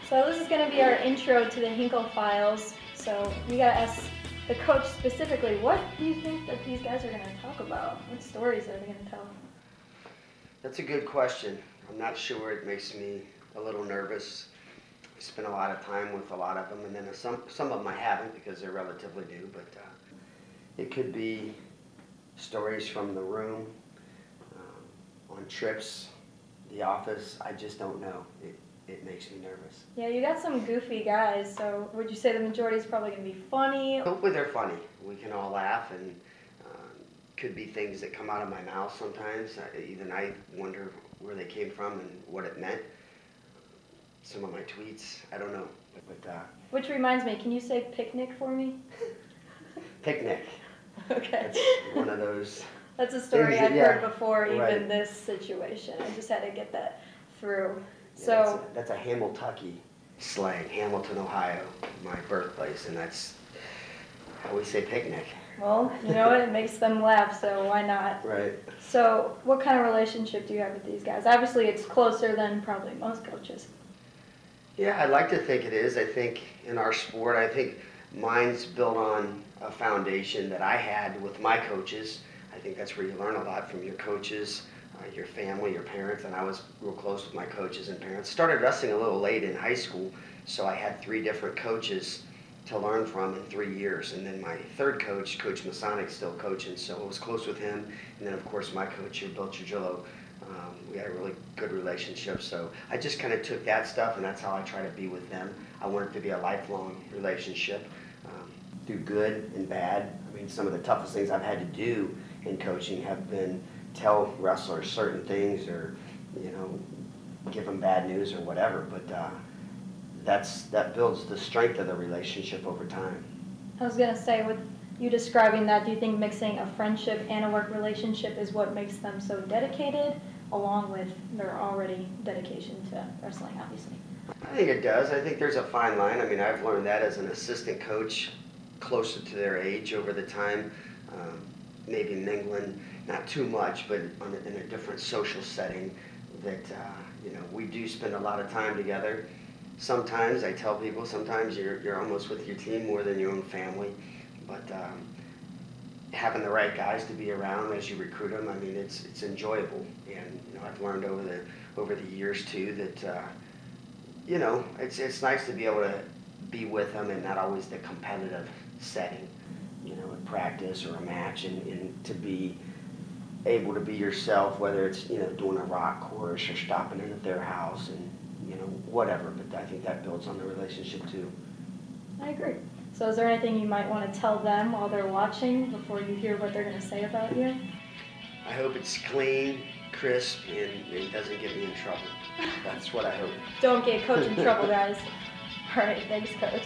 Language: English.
So this is going to be our intro to the Hinkel Files. So you got to ask the coach specifically, what do you think that these guys are going to talk about? What stories are they going to tell? That's a good question. I'm not sure. It makes me a little nervous. I spent a lot of time with a lot of them, and then some of them I haven't because they're relatively new, but it could be stories from the room, on trips, the office. I just don't know. It makes me nervous. Yeah, you got some goofy guys, so would you say the majority is probably going to be funny? Hopefully they're funny. We can all laugh, and could be things that come out of my mouth sometimes. Even I wonder where they came from and what it meant. Some of my tweets, I don't know. But Which reminds me, can you say picnic for me? Picnic. Okay. That's one of those. That's a story I've heard before, even right. this situation. I just had to get that through. Yeah, So that's a Hamiltucky slang, Hamilton, Ohio, my birthplace, and that's how we say picnic. well, you know what? It makes them laugh, so why not? Right. So what kind of relationship do you have with these guys? Obviously, it's closer than probably most coaches. Yeah, I'd like to think it is. I think in our sport, I think mine's built on a foundation that I had with my coaches. I think that's where you learn a lot from your coaches, your family, your parents, and I was real close with my coaches and parents. Started wrestling a little late in high school, so I had 3 different coaches to learn from in 3 years. And then my third coach, Coach Masonic, still coaching, so I was close with him. And then, of course, my coach here, Bill Trujillo, we had a really good relationship. So I just kind of took that stuff, and that's how I try to be with them. I want it to be a lifelong relationship, through good and bad. I mean, some of the toughest things I've had to do in coaching have been tell wrestlers certain things, or give them bad news or whatever. But that builds the strength of the relationship over time. I was gonna say, with you describing that, do you think mixing a friendship and a work relationship is what makes them so dedicated, along with their already dedication to wrestling, obviously? I think it does. I think there's a fine line. I mean, I've learned that as an assistant coach, closer to their age over the time, maybe mingling, not too much, but in a different social setting, that we do spend a lot of time together. Sometimes I tell people, sometimes you're almost with your team more than your own family, but having the right guys to be around as you recruit them, I mean, it's enjoyable. And I've learned over the years too that it's nice to be able to be with them, and not always the competitive setting, a practice or a match, and to be able to be yourself, whether it's doing a rock course or stopping in at their house, and whatever. But I think that builds on the relationship too. I agree. So is there anything you might want to tell them while they're watching before you hear what they're going to say about you? I hope it's clean, crisp, and it doesn't get me in trouble. That's what I hope. Don't get Coach in trouble, guys. All right, thanks, Coach.